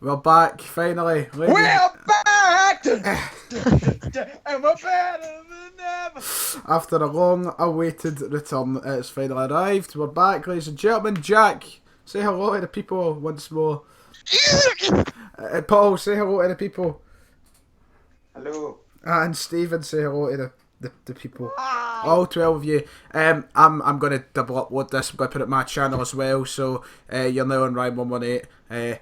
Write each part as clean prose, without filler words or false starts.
We're back, finally. We're back! And we're better than ever! After a long-awaited return, it's finally arrived. We're back, ladies and gentlemen. Jack, say hello to the people once more. Paul, say hello to the people. Hello. And Stephen, say hello to the people. Hi. All 12 of you. I'm going to double upload this. I'm going to put it on my channel as well. So you're now on Ryan 118.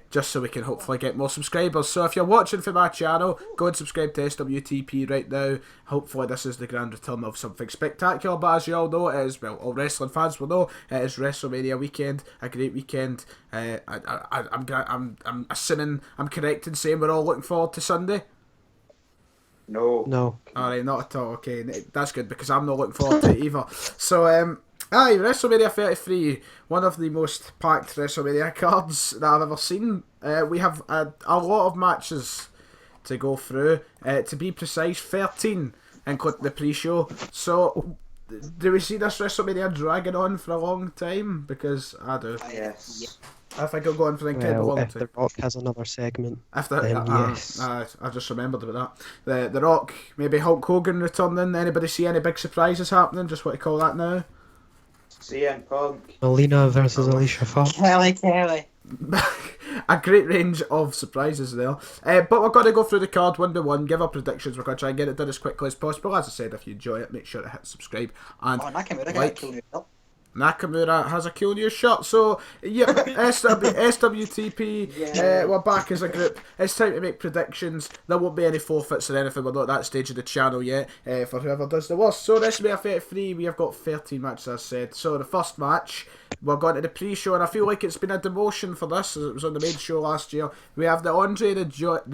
Just so we can hopefully get more subscribers. So if you're watching from my channel, go and subscribe to SWTP right now. Hopefully this is the grand return of something spectacular. But as you all know, it is, well, all wrestling fans will know, it is Wrestlemania weekend. A great weekend. I'm assuming I'm correct in saying we're all looking forward to Sunday. No. Alright, not at all. Okay, that's good because I'm not looking forward to it either. So, WrestleMania 33, one of the most packed WrestleMania cards that I've ever seen. We have a lot of matches to go through. To be precise, 13, including the pre-show. So, do we see this WrestleMania dragging on for a long time? Because I do. Yes. I think it'll go on for an incredible long If time. The Rock has another segment, After yes. I just remembered about that. The Rock, maybe Hulk Hogan returning. Anybody see any big surprises happening? Just what you call that now? CM Punk. Melina versus Alicia Fox. Kelly. A great range of surprises there. But we're going to go through the card one by one, give our predictions. We're going to try and get it done as quickly as possible. As I said, if you enjoy it, make sure to hit subscribe and Nakamura like. got a Nakamura has a cool new shirt, so yeah, SWTP, we're back as a group. It's time to make predictions. There won't be any forfeits or anything, we're not at that stage of the channel yet, for whoever does the worst. So this will be a 33, we have got 13 matches as I said. So the first match, we're going to the pre-show, and I feel like it's been a demotion for this, as it was on the main show last year. We have the Andre the Joint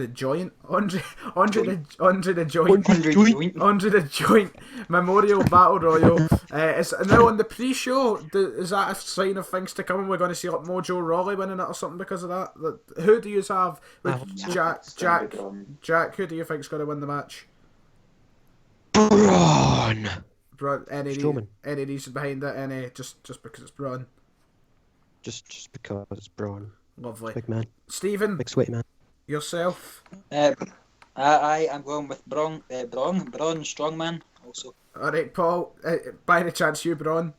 Memorial Battle Royal. It's now on the pre-show. Is that a sign of things to come? And we're going to see like Mojo Rawley winning it or something because of that? Who do you have? Jack, who do you think's going to win the match? Braun. Any reason behind it? Any just because it's Braun? Just because it's Braun. Lovely. Big man. Stephen, Big sweaty man. yourself? I am going with Braun Strongman also. Alright, Paul, by any chance you Braun?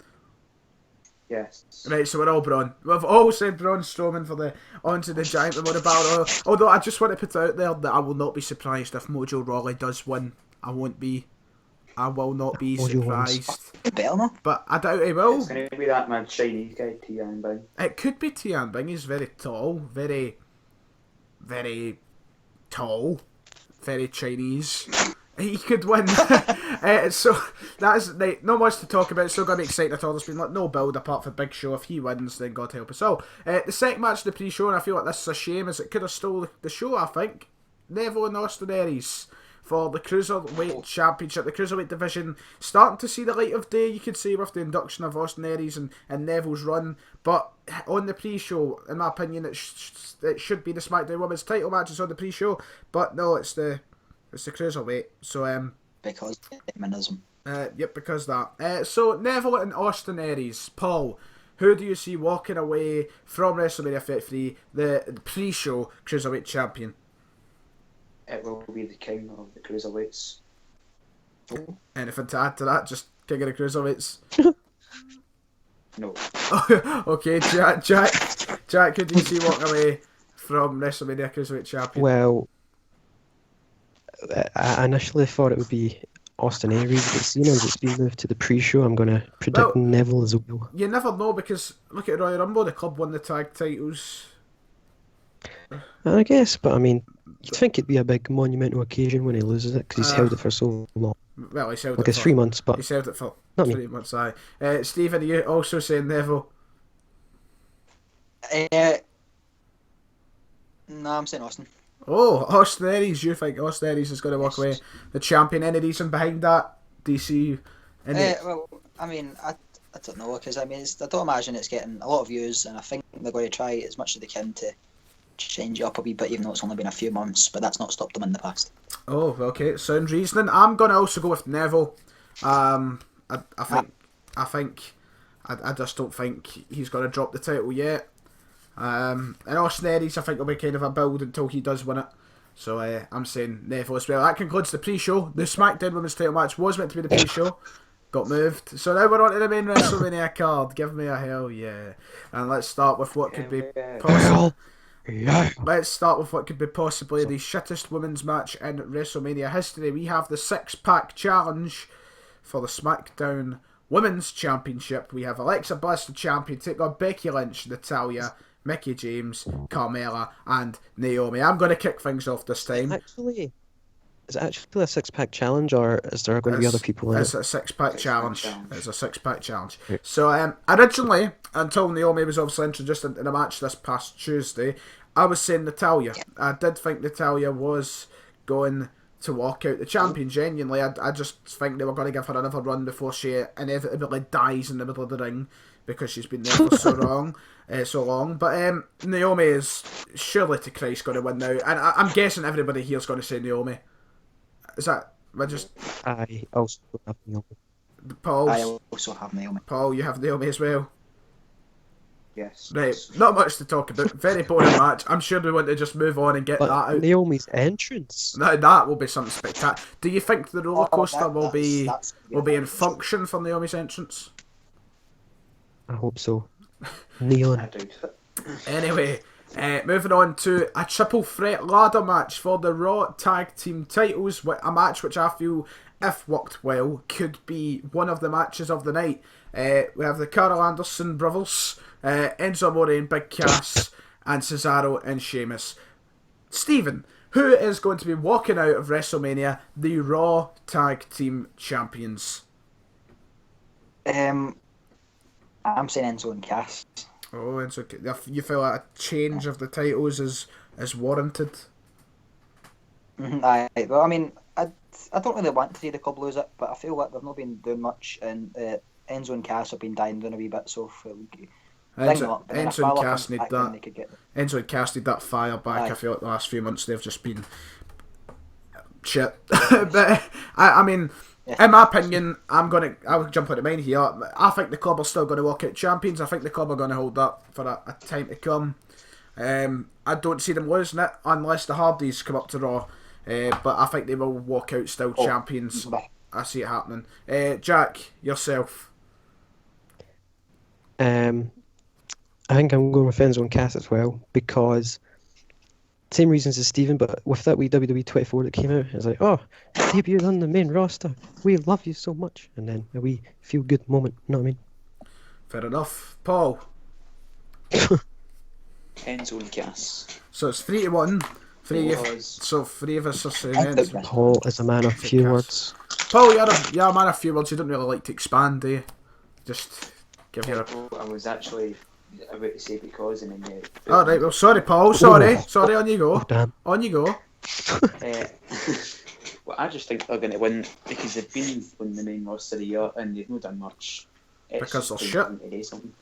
Yes. Right, so we're all Braun. We've all said Braun Strowman for the Onto the Giant Memorial Battle Royal. Although I just want to put out there that I will not be surprised if Mojo Rawley does win. I will not be surprised. Better no? But I doubt he will. It's going to be that man Chinese guy, Tian Bing. It could be Tian Bing. He's very tall. Very, very tall. Very Chinese. He could win. So that's not much to talk about. It's still going to be exciting at all. There's been no build apart for Big Show. If he wins, then God help us all. The second match of the pre-show, and I feel like this is a shame, as it could have stole the show. I think Neville and Austin Aries for the Cruiserweight Championship, the Cruiserweight division, starting to see the light of day, you could say, with the induction of Austin Aries and Neville's run. But on the pre-show, in my opinion, it should be the SmackDown Women's title matches on the pre-show. But no, it's the Cruiserweight. So Because feminism. Yep, because that. So Neville and Austin Aries. Paul, who do you see walking away from WrestleMania 33, the pre-show Cruiserweight champion? It will be the king of the cruiserweights. Anything to add to that? Just king of the Cruiserweights? No. Okay, Jack, who do you see walking away from WrestleMania Cruiserweight champion? Well, I initially thought it would be Austin Aries, but seeing as it's been moved to the pre-show, I'm going to predict Neville as well. You never know, because look at Royal Rumble, the club won the tag titles. I guess, but I mean, you'd think it'd be a big monumental occasion when he loses it, because he's held it for so long. Well, he's held Like it it's for 3 months, but he's held it for not 3 me. months. Aye. Stephen, are you also saying Neville? No, I'm saying Austin. Oh, Austin Aries. You think Austin Aries is going to walk away the champion? Any reason behind that? Do you see any? Well, I mean, I don't know, because I mean, I don't imagine it's getting a lot of views, and I think they're going to try as much as they can to change it up a wee bit, even though it's only been a few months, but that's not stopped them in the past. Oh, okay. Sounds reasoning. I'm going to also go with Neville. I just don't think he's going to drop the title yet. And Austin Aries, I think, will be kind of a build until he does win it. So I'm saying Neville as well. That concludes the pre-show. The SmackDown Women's title match was meant to be the pre-show. Got moved. So now we're on to the main WrestleMania card. Give me a hell yeah. And let's start with what could be possible. Yeah. Let's start with what could be possibly the shittest women's match in WrestleMania history. We have the 6-pack challenge for the SmackDown Women's Championship. We have Alexa Bliss, the champion, take on Becky Lynch, Natalya, Mickie James, Carmella, and Naomi. I'm going to kick things off this time. Is it actually a 6-pack challenge, or is there going to be other people in it? It's a 6-pack challenge. It's a 6-pack challenge. Right. So originally, until Naomi was obviously introduced into the match this past Tuesday, I was saying Natalya. I did think Natalya was going to walk out the champion, genuinely. I just think they were going to give her another run before she inevitably dies in the middle of the ring, because she's been there for so long. But Naomi is surely to Christ going to win now, and I'm guessing everybody here is going to say Naomi. Is that? I also have Naomi. I also have Naomi. Paul, you have Naomi as well. Yes. Right, not much to talk about. Very boring match. I'm sure we want to just move on and get But that out. Naomi's entrance. Now, that will be something spectacular. Do you think the roller coaster will be in function for Naomi's entrance? I hope so. Neon. I doubt it. Anyway, moving on to a triple threat ladder match for the Raw Tag Team titles. A match which I feel, if worked well, could be one of the matches of the night. We have the Carl Anderson brothers, Enzo Amore and Big Cass, and Cesaro and Sheamus. Stephen, who is going to be walking out of WrestleMania the Raw Tag Team champions? I'm saying Enzo and Cass. Oh, Enzo, you feel like a change of the titles is warranted? Aye, well, I mean, I don't really want to see the club lose it, but I feel like they've not been doing much, and Enzo and Cass have been dying down a wee bit, so Enzo and Cass need that. Enzo and Cass need that fire back. Aye. I feel like the last few months they've just been shit. But I mean, in my opinion, I'll jump into mine here. I think the club are still going to walk out champions. I think the club are going to hold that for a time to come. I don't see them losing it unless the Hardys come up to Raw. But I think they will walk out still champions. I see it happening. Jack, yourself. I think I'm going with Enzo and Cass as well, because same reasons as Stephen, but with that wee WWE 24 that came out, it's like, oh, debuted on the main roster, we love you so much, and then a wee feel good moment, you know what I mean? Fair enough. Paul. Enzo and Cass. So it's 3-1. Three of us are saying Enzo. Paul is a man of few words. Paul, you're a man of few words. You don't really like to expand, do you? Just give you a... I was actually about to say because, and then Oh, right, well, sorry, Paul. Sorry, on you go. Oh, damn. On you go. Well, I just think they're going to win because they've been on the main roster of the year and they've not done much. Because they're just shit. time to do something.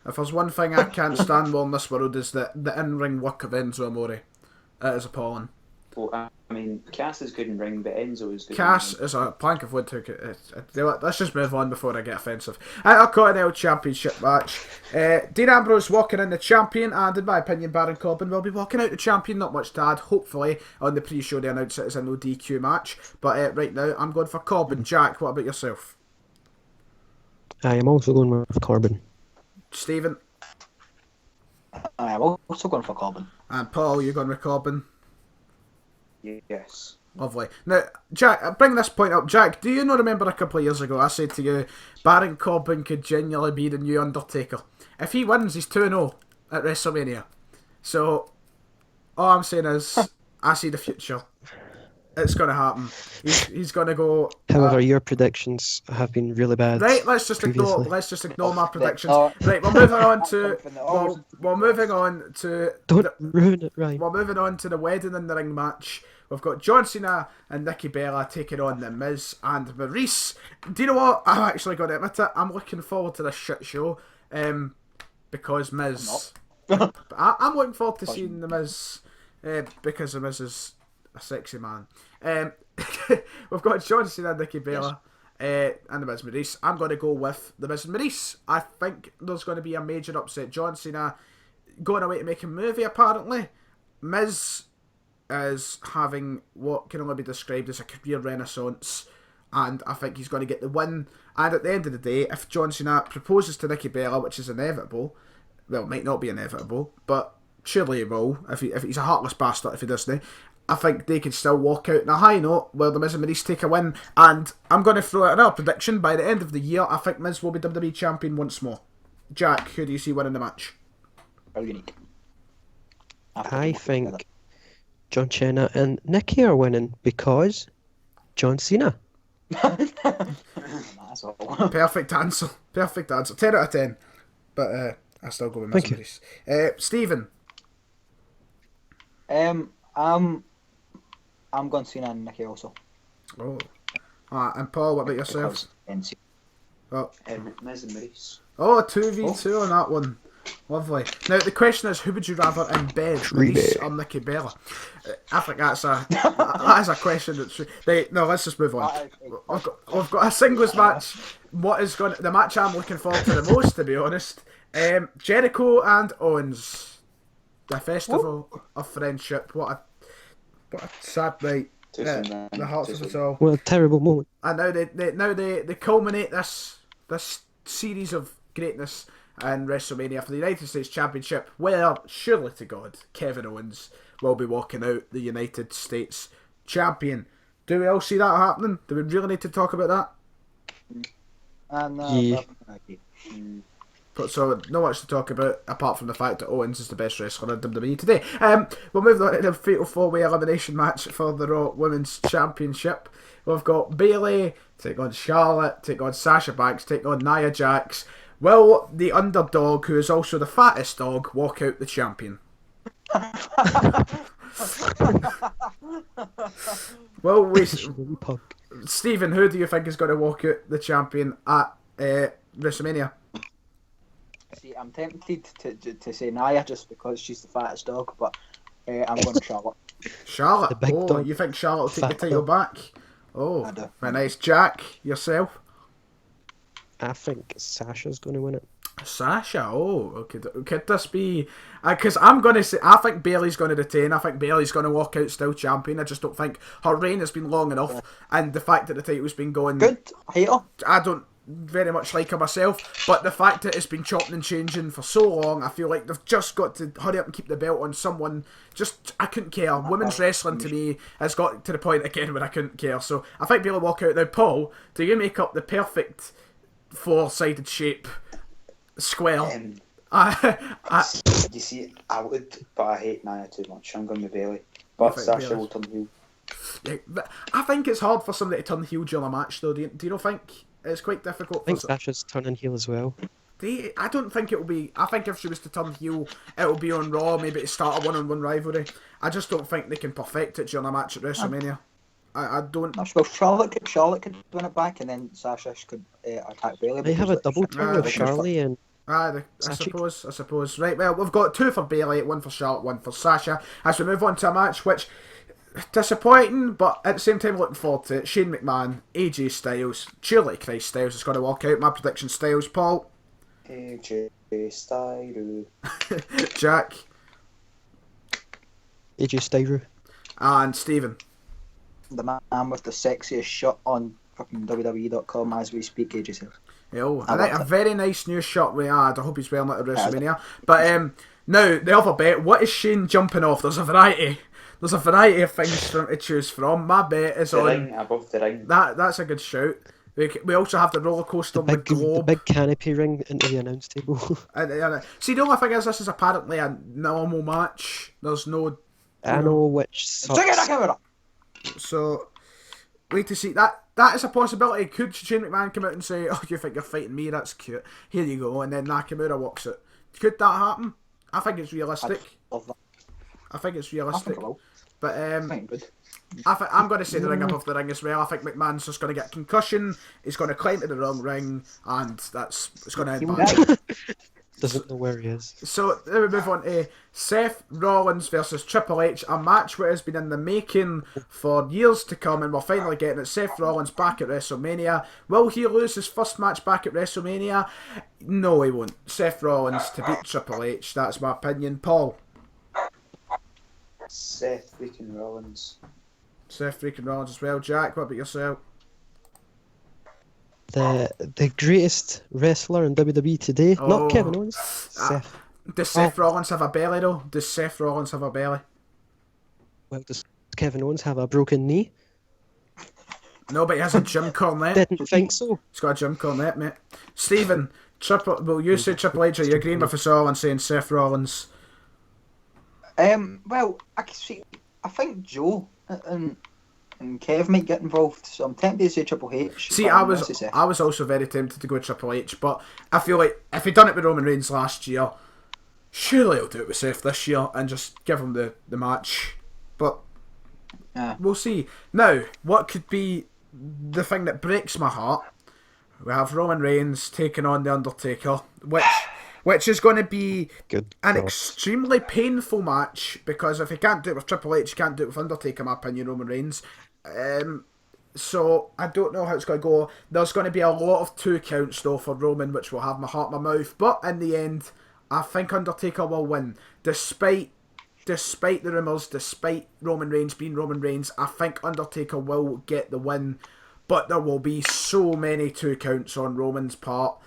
If there's one thing I can't stand more in this world is the in-ring work of Enzo Amore. It is appalling. Well, I mean, Cass is good in ring, but Enzo is good Cass in ring. is a plank of wood. Let's just move on before I get offensive. Our Continental Championship match. Dean Ambrose walking in the champion, and in my opinion, Baron Corbin will be walking out the champion. Not much to add. Hopefully, on the pre-show they announced it as a no DQ match. But right now, I'm going for Corbin. Jack, what about yourself? I am also going with Corbin. Stephen? I'm also going for Corbin. And Paul, you're going with Corbin? Yes. Lovely. Now, Jack, bring this point up. Jack, do you not remember a couple of years ago I said to you, Baron Corbin could genuinely be the new Undertaker? If he wins, he's 2-0 at WrestleMania. So, all I'm saying is, I see the future. It's going to happen. He's going to go... However, your predictions have been really bad. Right, let's just previously. ignore my predictions. Right, we're moving on to... We're moving on to... Don't ruin it, Ryan. We're moving on to the Wedding in the Ring match. We've got John Cena and Nikki Bella taking on The Miz and Maurice. Do you know what? I'm actually going to admit it. I'm looking forward to this shit show. Because Miz... I'm looking forward to seeing The Miz. Because The Miz is a sexy man. We've got John Cena and Nikki Bella. And The Miz and Maurice. I'm going to go with The Miz and Maurice. I think there's going to be a major upset. John Cena going away to make a movie, apparently. Miz is having what can only be described as a career renaissance, and I think he's going to get the win. And at the end of the day, if John Cena proposes to Nikki Bella, which is inevitable, well, it might not be inevitable, but surely he will, if he's a heartless bastard if he doesn't, I think they can still walk out on a high note where the Miz and Maurice take a win. And I'm going to throw out another prediction. By the end of the year, I think Miz will be WWE Champion once more. Jack, who do you see winning the match? How unique. I think John Cena and Nikki are winning because John Cena. That's all. Perfect answer. 10 out of 10. But I still go with Miz and Maurice. Stephen. I'm going Cena and Nikki also. Oh. And Paul, what about yourself? Oh, Miz and Maurice. oh 2v2 on that one. Lovely. Now, the question is, who would you rather in bed, Maurice or Nikki Bella? I think that's a question that's... Right, no, let's just move on. We've got a singles match. The match I'm looking forward to the most, to be honest. Jericho and Owens. The Festival of Friendship. What a sad night. The hearts of us all. What a terrible moment. And now they culminate this series of greatness in WrestleMania for the United States Championship, where, surely to God, Kevin Owens will be walking out the United States Champion. Do we all see that happening? Do we really need to talk about that? Yeah. But so, not much to talk about, apart from the fact that Owens is the best wrestler in WWE today. We'll move on to the Fatal 4-Way Elimination match for the Raw Women's Championship. We've got Bayley take on Charlotte, take on Sasha Banks, take on Nia Jax. Will the underdog, who is also the fattest dog, walk out the champion? Well, Stephen, who do you think is going to walk out the champion at WrestleMania? See, I'm tempted to say Nia just because she's the fattest dog, but I'm going Charlotte. Charlotte? The big dog. You think Charlotte will take the Fat title dog. back? Oh, I do. very nice. Jack, yourself? I think Sasha's going to win it. Sasha, could this be... Because I'm going to say, I think Bayley's going to retain. I think Bayley's going to walk out still champion. I just don't think her reign has been long enough. And the fact that the title's been going... Good. I hate her. I don't very much like her myself, but the fact that it's been chopping and changing for so long, I feel like they've just got to hurry up and keep the belt on someone. I couldn't care. Women's wrestling to me has got to the point again where I couldn't care. So I think Bayley walk out. Now, Paul, do you make up the perfect four-sided shape square? You see, I would, but I hate Nia too much. I'm going with Bayley. But Sasha Bayley? will turn heel. Yeah, I think it's hard for somebody to turn heel during a match, though. Do you not think it's quite difficult? I think Sasha's turning heel as well. I don't think it will be. I think if she was to turn heel, it will be on Raw, maybe to start a one-on-one rivalry. I just don't think they can perfect it during a match at WrestleMania. I don't. Well, Charlotte could win it back, and then Sasha could attack Bayley. They have a double turn with Charlie and... I suppose. Right, well, we've got 2 for Bayley, 1 for Charlotte, 1 for Sasha. As we move on to a match which, disappointing, but at the same time looking forward to it. Shane McMahon, AJ Styles, surely Christ Styles is going to walk out. My prediction, Styles. Paul? AJ Styles. Jack? AJ Styles. And Stephen? The man with the sexiest shot on fucking WWE.com as we speak, AJ Styles. Oh, a very nice new shirt we had. I hope he's wearing it at WrestleMania. But now, the other bet, what is Shane jumping off? There's a variety of things to choose from. My bet is on... ring, above the ring. That's a good shout. We also have the roller coaster on the globe. The big canopy ring into the announce table. See, the only thing is, this is apparently a normal match. There's no... I know which sucks. Take it, the camera! So, wait to see. That is a possibility. Could Shane McMahon come out and say, "Oh, you think you're fighting me? That's cute. Here you go," and then Nakamura walks it. Could that happen? I think it's realistic. Love that. I think it's I realistic. think it will. But Good. I'm going to say the ring above the ring as well. I think McMahon's just going to get a concussion. He's going to climb to the wrong ring, and it's going to end bad. doesn't know where he is. So then we move on to Seth Rollins versus Triple H, a match which has been in the making for years to come, and we're finally getting it. Seth Rollins back at WrestleMania. Will he lose his first match back at WrestleMania? No, he won't. Seth Rollins to beat Triple H. That's my opinion. Paul? Seth freaking Rollins. Seth freaking Rollins as well. Jack, what about yourself? The greatest wrestler in WWE today, Oh. not Kevin Owens. Seth. Does Seth Rollins have a belly though? Does Seth Rollins have a belly? Well, does Kevin Owens have a broken knee? No, but he has a Jim Cornette. Didn't think so. He's got a Jim Cornette, mate. Stephen, will you say Triple H? Are you agreeing with us all and saying Seth Rollins? Well, I think Joe and Kev might get involved, so I'm tempted to say Triple H. See, but I I'm gonna say Seth. was also very tempted to go Triple H, but I feel like if he'd done it with Roman Reigns last year, surely he'll do it with Seth this year and just give him the match. But we'll see. Now, what could be the thing that breaks my heart? We have Roman Reigns taking on The Undertaker, which is going to be an extremely painful match, because if he can't do it with Triple H, he can't do it with Undertaker, in my opinion, Roman Reigns. So I don't know how it's going to go. There's going to be a lot of 2 counts though for Roman, which will have my heart in my mouth. But in the end, I think Undertaker will win. Despite the rumours, despite Roman Reigns being Roman Reigns, I think Undertaker will get the win. But there will be so many 2 counts on Roman's part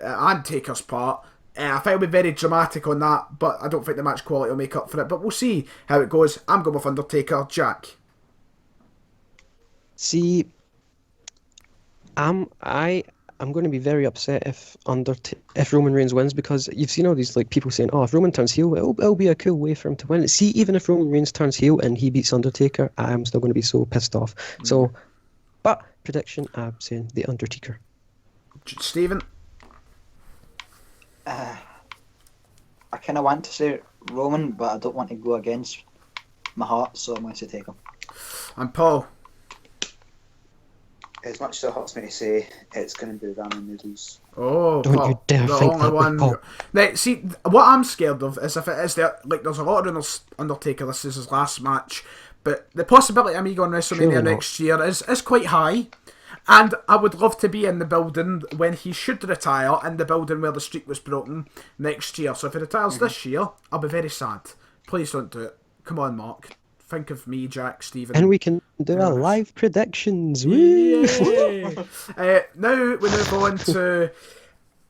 and Taker's part. I think it'll be very dramatic on that, but I don't think the match quality will make up for it. But we'll see how it goes. I'm going with Undertaker. Jack? See, I'm going to be very upset if Roman Reigns wins, because you've seen all these like people saying, "Oh, if Roman turns heel, it'll be a cool way for him to win." See, even if Roman Reigns turns heel and he beats Undertaker, I'm still going to be so pissed off. So, but prediction, I'm saying The Undertaker. Stephen? I kind of want to say Roman, but I don't want to go against my heart, so I'm going to say Taker. And Paul? As much as it hurts me to say, it's going to be ramen noodles. Oh, don't Paul, you dare the think only that, one. Paul. Now, see, what I'm scared of is if it is there, like, there's a lot of rumours Undertaker, this is his last match, but the possibility of me going WrestleMania next year is quite high. And I would love to be in the building when he should retire, in the building where the streak was broken next year. So if he retires this year, I'll be very sad. Please don't do it. Come on, Mark. Think of me, Jack, Stephen. And we can do our live predictions. Yay! Now we move on to...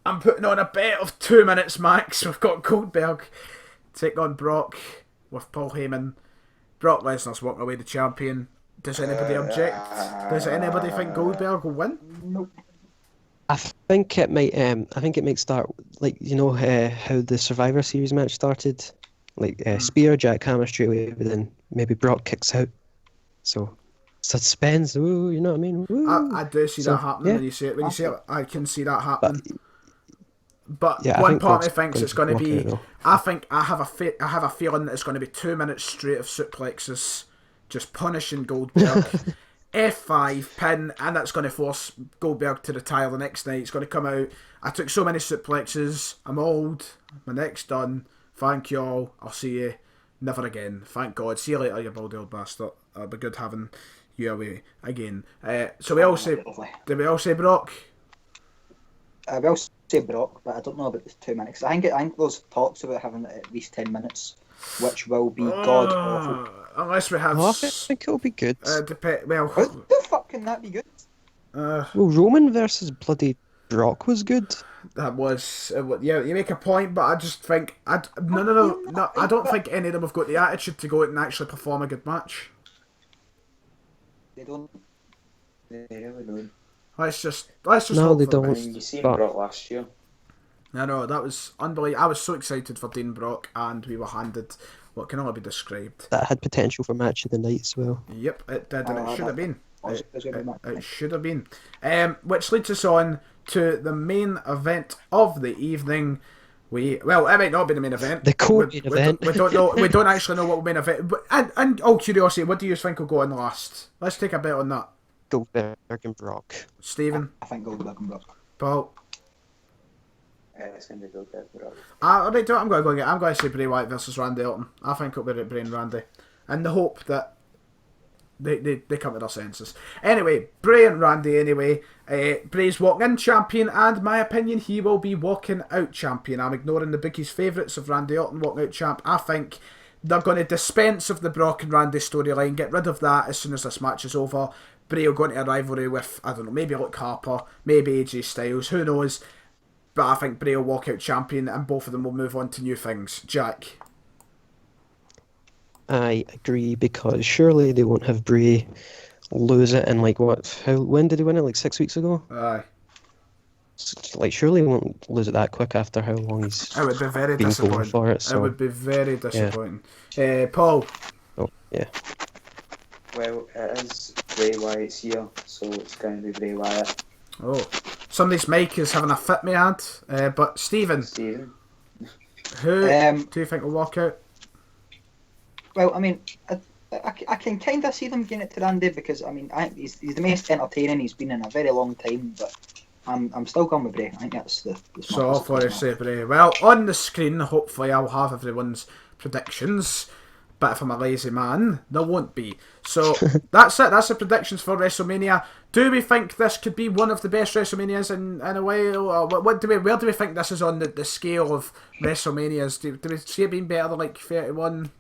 I'm putting on a bet of 2 minutes max. We've got Goldberg take on Brock with Paul Heyman. Brock Lesnar's walking away the champion. Does anybody object? Does anybody think Goldberg will win? Nope. I think it might. I think it might start like how the Survivor Series match started, like spear, jackhammer straight away, but then maybe Brock kicks out. So suspense. Ooh, you know what I mean? I do see that happening when you say it. When you say it, I can see that happening. But yeah, one part of me thinks it's going to be. I have a feeling that it's going to be 2 minutes straight of suplexes, just punishing Goldberg. F5 pin, and that's going to force Goldberg to retire the next night. It's going to come out. I took so many suplexes. I'm old. My neck's done. Thank you all. I'll see you never again. Thank God. See you later, you baldy old bastard. It'll be good having you away again. So we all say. Did we all say Brock? I will say Brock, but I don't know about the 2 minutes. I think there's talks about having it at least 10 minutes, which will be god awful. Unless we have. I think it'll be good. How the fuck can that be good? Well, Roman versus bloody Brock was good. That was. Yeah, you make a point, but I just think. No. I don't think any of them have got the attitude to go out and actually perform a good match. They don't. They really don't. Let's just No, hope they for the don't. best. You seen But- Brock last year. I know, that was unbelievable. I was so excited for Dean Brock, and we were handed what can only be described. That had potential for match of the night as well. Yep, it did, and it should have been. It It should have been. Which leads us on to the main event of the evening. It might not be the main event. The co-main event. We don't know. We don't actually know what will main event. But, and all curiosity, what do you think will go on last? Let's take a bet on that. Goldberg and Brock. Stephen, I think Goldberg and Brock. Paul. It's going to be good. I'm going to go get. I'm going to say Bray Wyatt versus Randy Orton. I think it'll be Bray and Randy, and the hope that they come to their senses. Anyway, Bray and Randy. Anyway, Bray's walking in champion, and my opinion, he will be walking out champion. I'm ignoring the biggest favourites of Randy Orton walking out champ. I think they're going to dispense of the Brock and Randy storyline, get rid of that as soon as this match is over. Bray will go into a rivalry with, I don't know, maybe Luke Harper, maybe AJ Styles, who knows. But I think Bray will walk out champion, and both of them will move on to new things. Jack? I agree, because surely they won't have Bray lose it in when did he win it? Like 6 weeks ago? Aye. Like, surely he won't lose it that quick after how long he's It would be very been disappointing. going for it. So. It would be very disappointing. Paul? Oh, yeah. Well, it is Bray Wyatt's year, so it's going to be Bray Wyatt. Oh. Somebody's mic is having a fit, me ad. But Stephen, who do you think will walk out? Well, I mean, I can kind of see them getting it to Randy, because I mean, I think he's the most entertaining he's been in a very long time. But I'm still going with Bray. I think that's the So off what I say, Bray. Well, on the screen, hopefully I'll have everyone's predictions. But if I'm a lazy man, there won't be. So that's it. That's the predictions for WrestleMania. Do we think this could be one of the best WrestleManias in a way? Or where do we think this is on the scale of WrestleManias? Do we see it being better than like 31,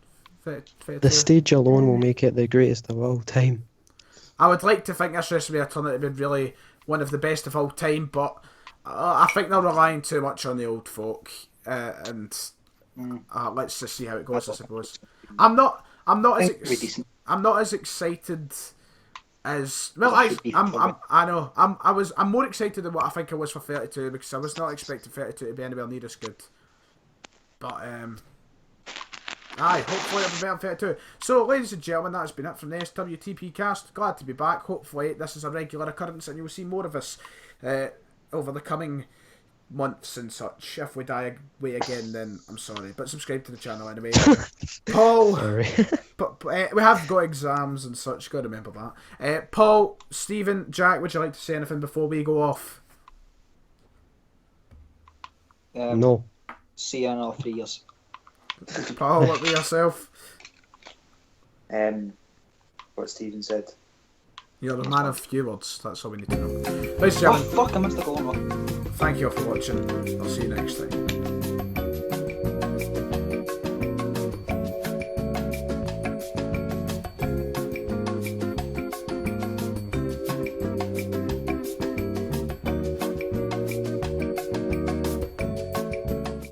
32? The stage alone will make it the greatest of all time. I would like to think this WrestleMania turned out to be really one of the best of all time, but I think they're relying too much on the old folk, and let's just see how it goes. I suppose I'm not as excited as I'm more excited than what I think I was for 32, because I was not expecting 32 to be anywhere near as good. But hopefully it'll be better than 32. So, ladies and gentlemen, that's been it from the SWTP cast. Glad to be back. Hopefully this is a regular occurrence and you'll see more of us over the coming months and such. If we die away again, then I'm sorry. But subscribe to the channel anyway. Paul, but we have got exams and such. Got to remember that. Paul, Stephen, Jack, would you like to say anything before we go off? No. See you in all 3 years. Paul, what with yourself? What Stephen said. You're the man of few words. That's all we need to know. Ladies and gentlemen, Fuck, I missed the goal. thank you all for watching. I'll see you next time.